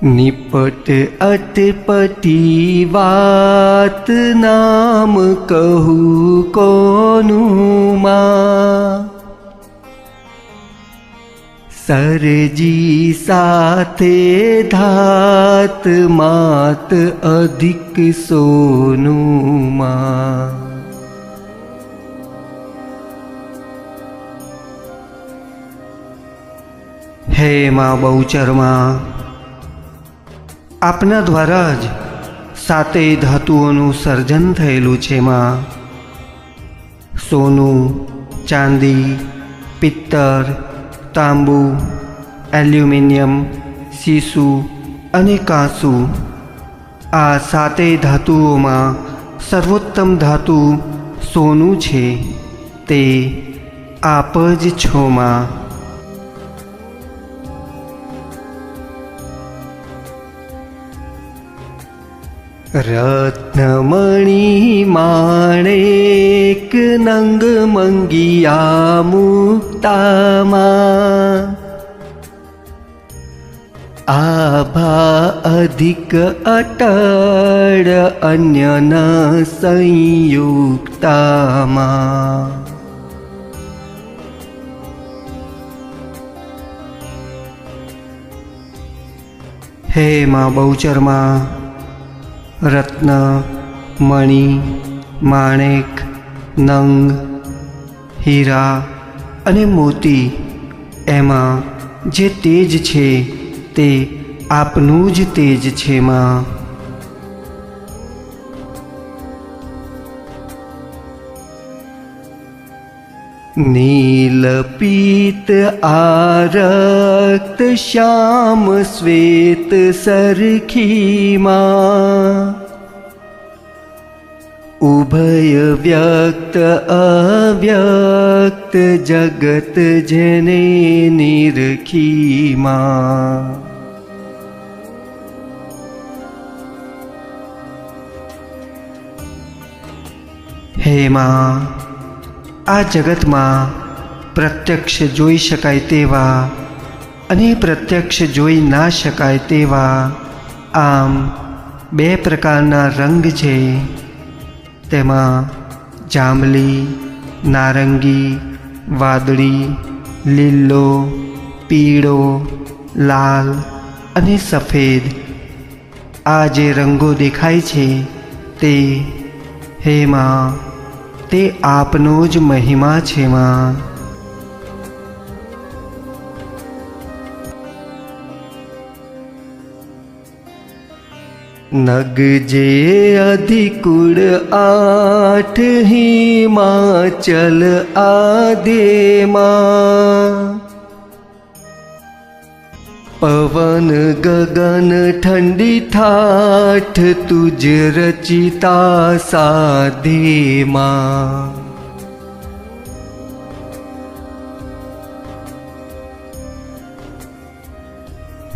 निपट अटपटी वात नाम कहूँ कोनु मां। सरजी साथे धात मात अधिक सोनु मां। हे मां बहुचरमा, आपना द्वारा ज साते धातुओનું સર્જન થયેલું છે માં। સોનું, ચાંદી, પિત્તર, તાંબુ, એલ્યુમિનિયમ, સીસુ અને કાંસુ, આ સાતેય ધાતુઓમાં સર્વોત્તમ ધાતુ સોનું છે, તે આપ જ છો માં। रत्नमणि माणेक नंग मंगिया मुक्तामा। आभा अधिक अटळ अन्य न संयुक्तामा। हे मां बहुचरमा, रत्न, मणि, माणेक, नंग, हीरा अने मोती, एमां जे तेज छे ते आपनुं ज तेज छे मां। नील पीत आरक्त श्याम श्वेत सरखी मां। उभय व्यक्त अव्यक्त जगत जने निरखी मां। हे मां, आ जगत में प्रत्यक्ष जोई शकाय तेवा अने प्रत्यक्ष जोई ना शकाय तेवा आम बे प्रकारना रंग छे। तेमां जांबली, नारंगी, वादળી, લીલો, पीळो, लाल अने सफेद, आ जे रंगो देखाय छे ते हे मां ते आपनो ज महिमा छे मां। नग जे अधिकुड़ आठ हिमाचल आदे मां। पवन गगन ठंडी ठाठ तुझ रचिता साधे मां।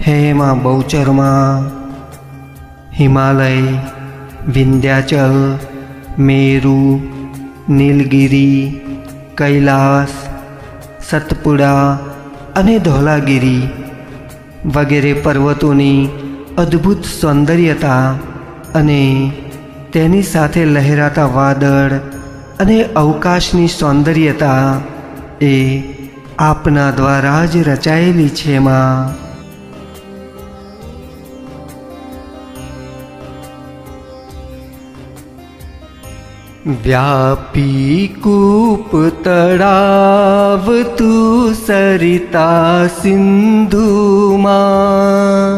हे मां बहुचरमा, हिमालय, विंध्याचल, मेरु, नीलगिरी, कैलास, सतपुड़ा अने धौलागिरी वगैरे पर्वतोनी अद्भुत सौंदर्यता अने तेनी साथे लहराता वादळ अने अवकाशनी सौंदर्यता ए आपना द्वारा ज रचायेली छे मां। व्यापी कूप तड़ाव तू सरिता सिंधु मां।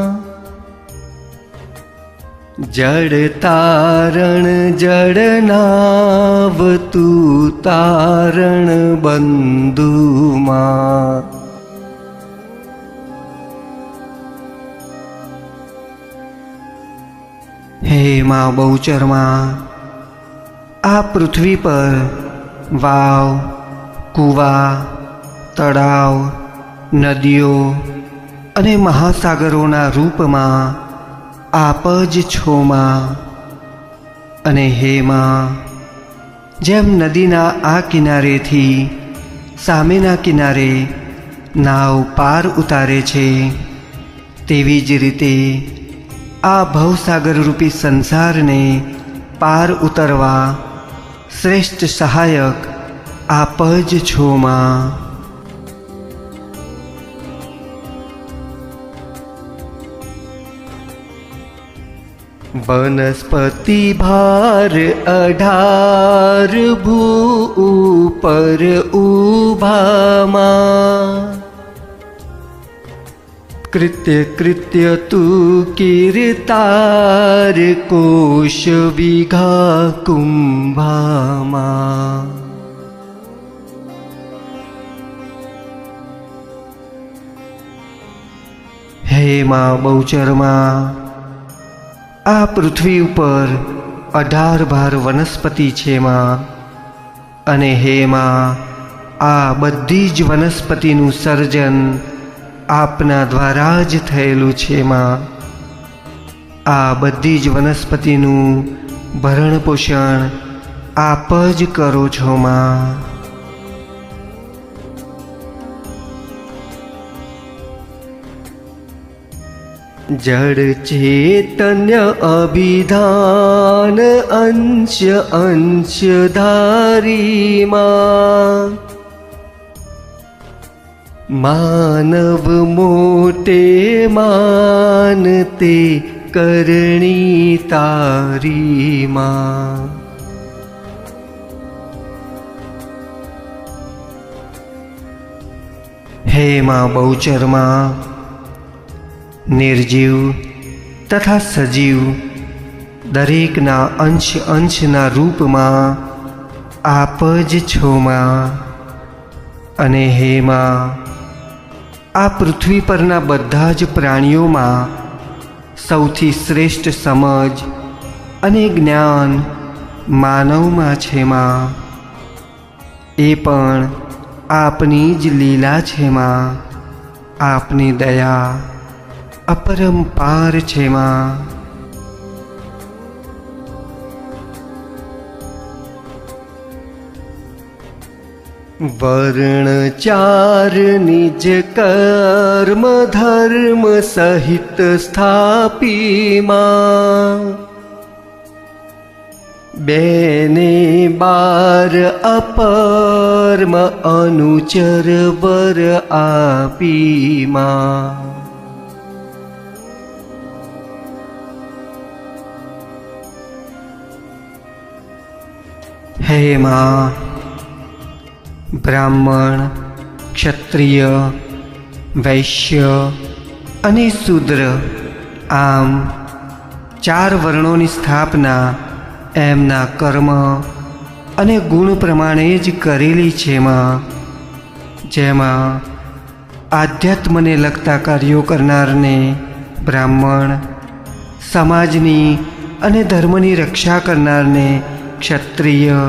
जड़ तारण जड़नाव तू तारण बंधु मां। हे मां बहुचरमा, आ पृथ्वी पर वाव, कूवा, तड़ाव, नदीओ अने महासागरोना रूप में आप ज छो मां। अने हे मां, जेम नदीना आ किनारे थी सामेना किनारे नाव पार उतारे छे, तेवी ज रीते આ ભવસાગર રૂપી સંસારને પાર ઉતરવા શ્રેષ્ઠ સહાયક આપ જ છો માં. વનસ્પતિ ભાર 18 ભૂ ઉપર ઉભામાં, કૃત્ય કૃત્ય તું કીર્તાર કોશ વિઘા કુંભામાં. હે માં બહુચરમાં, આ પૃથ્વી ઉપર 18 ભાર વનસ્પતિ છે માં, અને હે માં આ બધી જ વનસ્પતિનું સર્જન આપના દ્વારા જ થયેલું છે માં. આ બધી જ વનસ્પતિનું ભરણ પોષણ આપ જ કરો છો માં. જડ ચૈતન્ય અભિધાન અંશ અંશ ધારી માં, માનવ મોટે માનતે કરણી તારી માં. હે માં બહુચરમાં, નિર્જીવ તથા સજીવ દરેકના અંશ અંશના રૂપમાં આપ જ છો માં. અને હે માં આ પૃથ્વી પરના બધા જ પ્રાણીઓમાં સૌથી શ્રેષ્ઠ સમજ અને જ્ઞાન માનવમાં છે માં. એ પણ આપની જ લીલા છે માં. આપની દયા અપરંપાર છે માં. વર્ણ ચાર નિજ કર્મ ધર્મ સહિત સ્થાપી માં, બેને 12 અપર્મ અનુચર વર આપી માં. હે માં બ્રાહ્મણ, ક્ષત્રિય, વૈશ્ય અને શૂદ્ર આમ 4 વર્ણોની સ્થાપના એમના કર્મ અને ગુણ પ્રમાણે જ કરેલી છે માં. જેમાં આધ્યાત્મને લગતા કાર્યો કરનારને બ્રાહ્મણ, સમાજની અને ધર્મની રક્ષા કરનારને ક્ષત્રિય,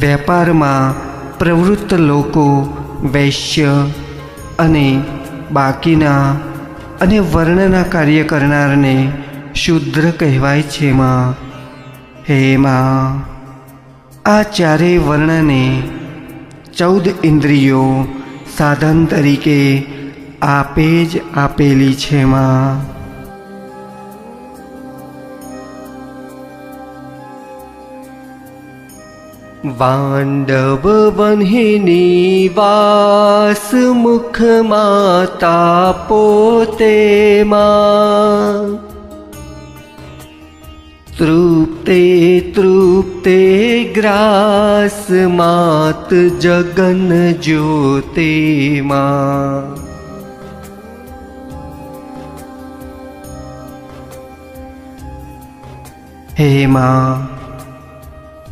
વેપારમાં પ્રવૃત્ત લોકો વૈશ્ય અને બાકીના અને વર્ણના કાર્ય કરનારને શૂદ્ર કહેવાય છે માં. હે માં આ ચારેય વર્ણને 14 ઇન્દ્રિયો સાધન તરીકે આપે જ આપેલી છે માં. વાંડવ વન્હિની વાસ મુખ માતા પોતે માં, તૃપ્તે તૃપ્તે ગ્રાસ માત જગન જ્યોતે માં. હે માં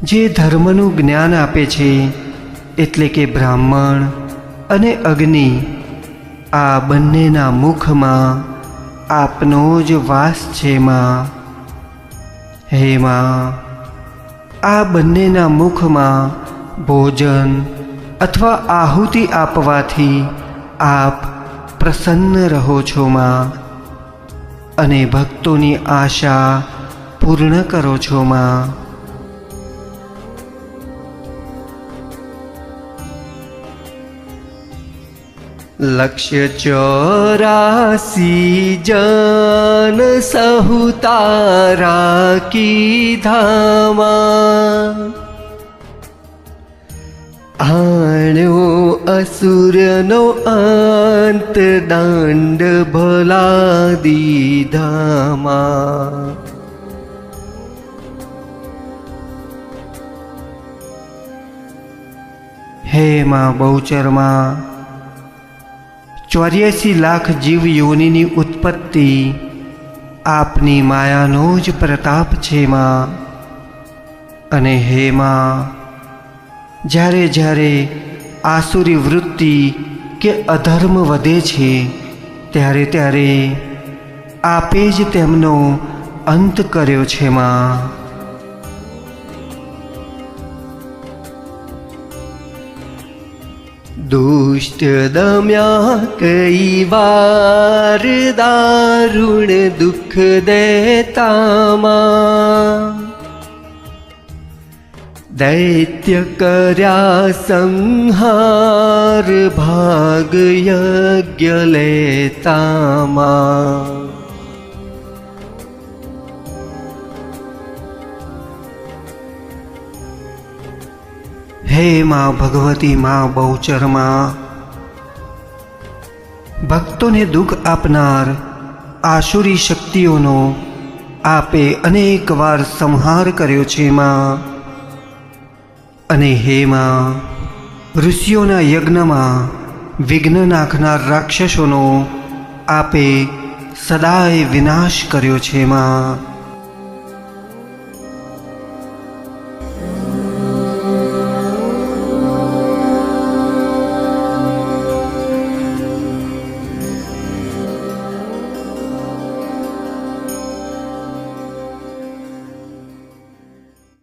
જે ધર્મનું જ્ઞાન આપે છે એટલે કે બ્રાહ્મણ અને અગ્નિ, આ બંનેના મુખમાં આપનો જ વાસ છે માં. હે માં આ બંનેના મુખમાં ભોજન અથવા આહુતિ આપવાથી આપ પ્રસન્ન રહો છો માં, અને ભક્તોની આશા પૂર્ણ કરો છો માં. લક્ષ્ય 84 જન સહુ તારા કીધામાં, આણ્યો અસુરનો અંત દાંડ ભલા દીધામાં. હે માં બહુચરમાં, 84 લાખ જીવ યોનિની ઉત્પત્તિ આપની માયાનો જ પ્રતાપ છે માં. અને હે માં, જ્યારે જ્યારે આસુરી વૃત્તિ કે અધર્મ વધે છે ત્યારે ત્યારે આપે જ તેમનો અંત કર્યો છે માં. દુષ્ટ દમ્યા કઈ વાર દારુણ દુઃખ દેતામાં, દૈત્ય કર્યા સંહાર ભાગ યજ્ઞ લેતામાં. હે માં ભગવતી માં બહુચરમાં, ભક્તોને દુઃખ આપનાર આસુરી શક્તિઓનો આપે અનેક વાર સંહાર કર્યો છે માં. અને હે માં, ઋષિઓના યજ્ઞમાં વિઘ્ન નાખનાર રાક્ષસોનો આપે સદાય વિનાશ કર્યો છે માં.